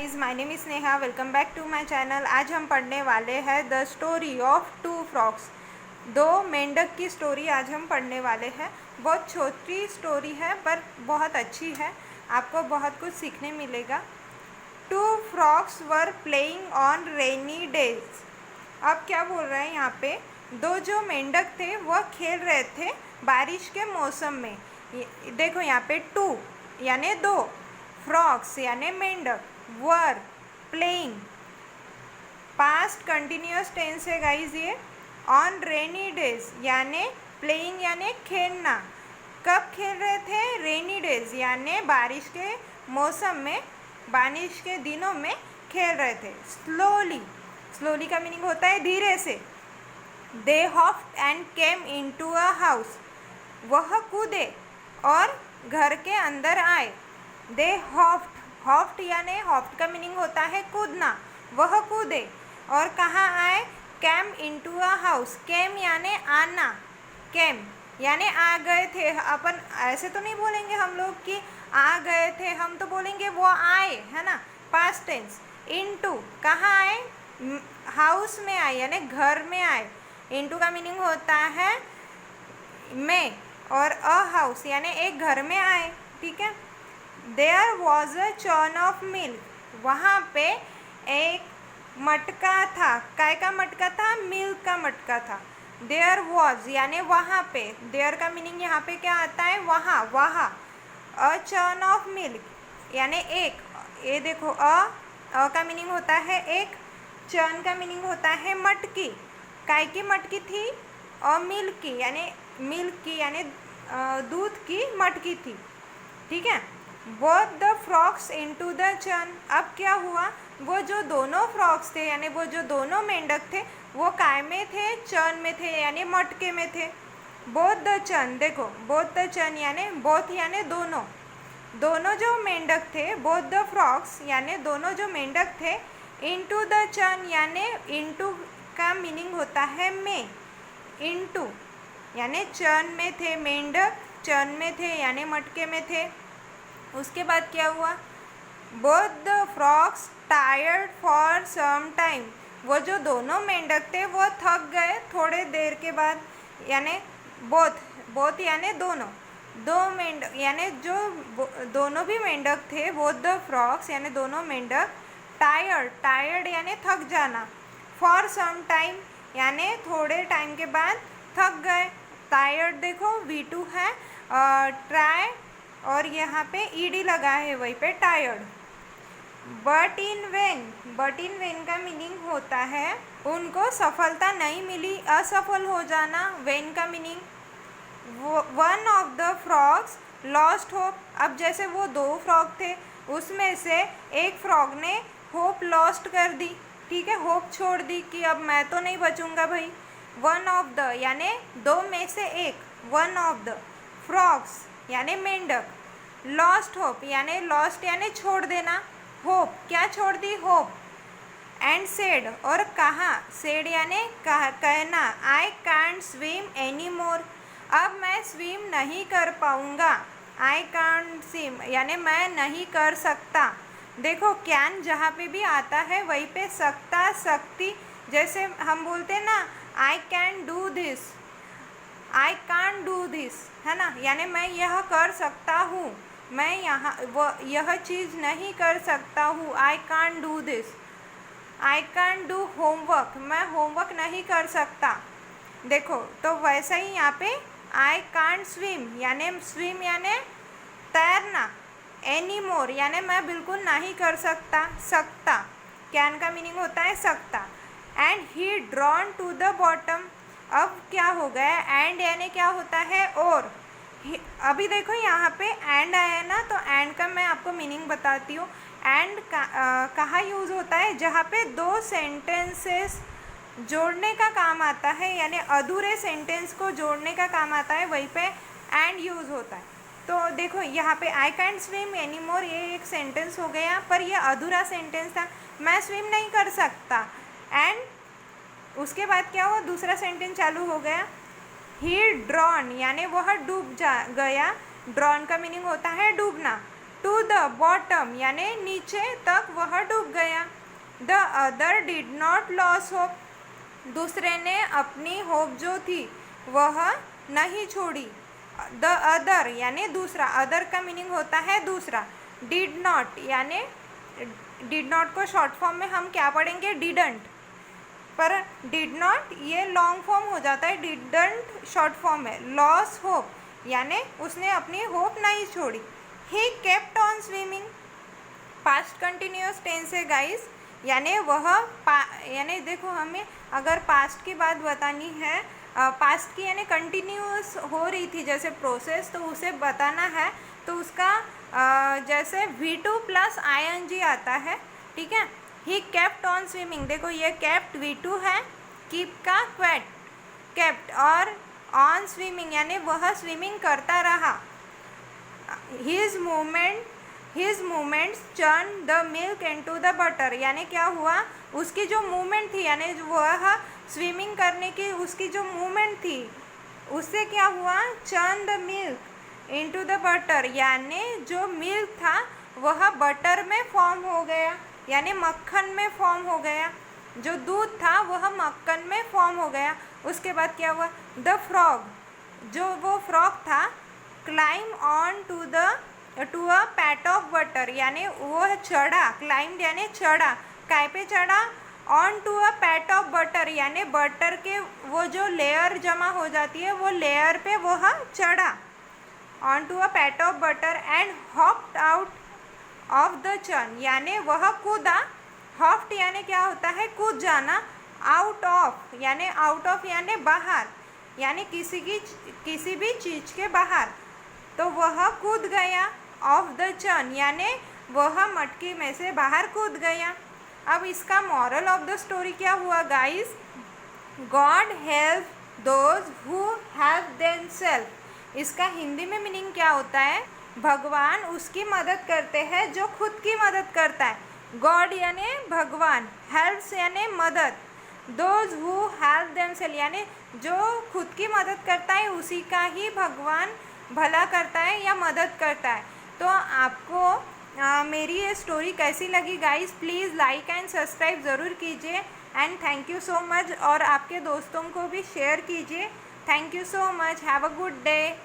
Guys, my name is Neha. Welcome back to my channel. आज हम पढ़ने वाले हैं the story of two frogs. दो मेंढक की स्टोरी आज हम पढ़ने वाले हैं। बहुत छोटी स्टोरी है पर बहुत अच्छी है, आपको बहुत कुछ सीखने मिलेगा। Two frogs were playing on rainy days. अब क्या बोल रहे हैं यहाँ पे, दो जो मेंढक थे वह खेल रहे थे बारिश के मौसम में। देखो यहाँ पे टू यानी दो, फ्रॉग्स यानी मेंढक, were playing past continuous tense है गाइज ये। ऑन रेनी डेज यानी प्लेइंग यानी खेलना। कब खेल रहे थे? रेनी डेज यानी बारिश के मौसम में, बारिश के दिनों में खेल रहे थे। स्लोली, स्लोली का मीनिंग होता है धीरे से। They huffed and came into a house. वह कूदे और घर के अंदर आए। दे हॉफ्ड, हॉफ्ड यानी हॉफ्ड का मीनिंग होता है कूदना। वह कूदे और कहाँ आए? Came into a house. Came यानी आना, कैम यानी आ गए थे। अपन ऐसे तो नहीं बोलेंगे हम लोग कि आ गए थे, हम तो बोलेंगे वो आए, है ना, पास्ट टेंस। इनटू कहाँ आए? हाउस में आए यानी घर में आए। इनटू का मीनिंग होता है में, और अ हाउस यानी एक घर में आए, ठीक है। There was a churn of milk. वहाँ पे एक मटका था। काय का मटका था? मिल्क का मटका था। देयर वॉज यानी वहाँ पे। देयर का मीनिंग यहाँ पे क्या आता है? वहाँ, वहाँ। अ चर्न ऑफ मिल्क यानी एक, ये देखो अ का मीनिंग होता है एक, चर्न का मीनिंग होता है मटकी। काय की मटकी थी? मिल्क की यानी, मिल्क की यानी दूध की मटकी थी, ठीक है। Both the frogs into the churn. अब क्या हुआ, वो जो दोनों फ्रॉग्स थे यानी वो जो दोनों मेंढक थे वो काय में थे? चर्न में थे यानी मटके में थे। बोथ द चर्न, देखो बोथ द चर्न यानी बोथ यानी दोनों, दोनों जो मेंढक थे, बोथ द फ्रॉग्स यानी दोनों जो मेंढक थे, इनटू द चर्न यानी इनटू का मीनिंग होता है में। इनटू यानी चर्न में थे, मेंढक चर्न में थे यानी मटके में थे। उसके बाद क्या हुआ? Both the frogs tired for some time. वो जो दोनों मेंढक थे वो थक गए थोड़े देर के बाद, यानी बोथ, बोथ यानी दोनों, दो मेंढक यानी जो दोनों भी मेंढक थे, बोथ द फ्रॉग्स यानी दोनों मेंढक, टायर्ड, टायर्ड यानी थक जाना, फॉर सम टाइम यानी थोड़े टाइम के बाद थक गए। टायर्ड देखो V2 है, ट्राई और यहाँ पे ईडी लगा है वहीं पे tired. But in when, but in when का मीनिंग होता है उनको सफलता नहीं मिली, असफल हो जाना। वेन का meaning, one of the frogs lost hope. अब जैसे वो दो फ्रॉग थे उसमें से एक फ्रॉग ने होप लॉस्ट कर दी, ठीक है, होप छोड़ दी कि अब मैं तो नहीं बचूंगा भाई। वन ऑफ द यानी दो में से एक, वन ऑफ द फ्रॉग्स यानी मेंढक, लॉस्ट होप यानी लॉस्ट यानी छोड़ देना, होप क्या छोड़ दी? होप। एंड सेड और कहा, सेड यानी कहना, I can't swim any more. अब मैं स्विम नहीं कर पाऊँगा। आई कांट स्विम यानी मैं नहीं कर सकता। देखो कैन जहाँ पे भी आता है वहीं पे सकता, सकती, जैसे हम बोलते हैं ना, I can do this, I can't do this, है ना, यानी मैं यह कर सकता हूँ, मैं यहाँ वो यह चीज़ नहीं कर सकता हूँ। I can't do this. I can't do homework, मैं होमवर्क नहीं कर सकता। देखो तो वैसा ही यहाँ पे आई कांट स्विम यानी तैरना, एनी मोर यानी मैं बिल्कुल नहीं कर सकता, सकता, कैन का मीनिंग होता है सकता। And he drown to the bottom. अब क्या हो गया? एंड यानी क्या होता है? और। अभी देखो यहाँ पे एंड आया ना, तो एंड का मैं आपको मीनिंग बताती हूँ। एंड कहाँ यूज़ होता है? जहाँ पे दो सेंटेंसेस जोड़ने का काम आता है, यानी अधूरे सेंटेंस को जोड़ने का काम आता है, वहीं पे एंड यूज़ होता है। तो देखो यहाँ पे I can't swim any more, ये एक सेंटेंस हो गया पर ये अधूरा सेंटेंस था, मैं स्विम नहीं कर सकता। एंड उसके बाद क्या हुआ? दूसरा सेंटेंस चालू हो गया। ही ड्रॉन यानी वह डूब गया। ड्रॉन का मीनिंग होता है डूबना। टू द बॉटम यानी नीचे तक वह डूब गया। The other did not loss hope, दूसरे ने अपनी होप जो थी वह नहीं छोड़ी। द अदर यानी दूसरा, अदर का मीनिंग होता है दूसरा। डिड नॉट यानी डिड नॉट को शॉर्ट फॉर्म में हम क्या पढ़ेंगे, डिडंट, पर डिड नॉट ये लॉन्ग फॉर्म हो जाता है, डिडंट शॉर्ट फॉर्म है। लॉस होप यानी उसने अपनी होप नहीं छोड़ी। He kept on swimming, past continuous tense है गाइस, यानी वह यानी देखो हमें अगर पास्ट की बात बतानी है, पास्ट की यानी कंटिन्यूअस हो रही थी जैसे प्रोसेस, तो उसे बताना है तो उसका जैसे V2 प्लस ING आता है, ठीक है। ही केप्ट ऑन स्विमिंग, देखो ये केप्ट V2 है, कीप का क्वेट केप्ट, और ऑन स्विमिंग यानी वह स्विमिंग करता रहा। His movements churn the milk into the butter, यानी क्या हुआ, उसकी जो मूवमेंट थी यानी वह स्विमिंग करने की उसकी जो मूवमेंट थी उससे क्या हुआ, churn the milk into the butter, यानी जो मिल्क था वह बटर में फॉर्म हो गया, यानी मक्खन में फॉर्म हो गया। जो दूध था वह मक्खन में फॉर्म हो गया। उसके बाद क्या हुआ, द फ्रॉग, जो वो फ्रॉग था, climb on to a pat of butter, यानी वो चढ़ा, क्लाइम्ड यानी चढ़ा, काय पे चढ़ा, on to a pat of butter, यानी बटर के वो जो लेयर जमा हो जाती है वो लेयर पे वह चढ़ा, on to a pat of butter, and hopped out of the churn, यानी वह कूदा। हॉप्ड यानी क्या होता है, कूद जाना। आउट ऑफ यानी बाहर, यानी किसी भी चीज़ के बाहर, तो वह कूद गया। ऑफ द चर्न यानी वह मटकी में से बाहर कूद गया। अब इसका मॉरल ऑफ द स्टोरी क्या हुआ guys, god help those who help themselves, इसका हिंदी में मीनिंग क्या होता है, भगवान उसकी मदद करते हैं जो खुद की मदद करता है। गॉड यानी भगवान, हेल्प्स यानी मदद, दोज हु हेल्प देमसेल्फ यानी जो खुद की मदद करता है उसी का ही भगवान भला करता है या मदद करता है। तो आपको मेरी ये स्टोरी कैसी लगी guys, please like and subscribe ज़रूर कीजिए, and thank you so much, और आपके दोस्तों को भी शेयर कीजिए। Thank you so much, have a good day.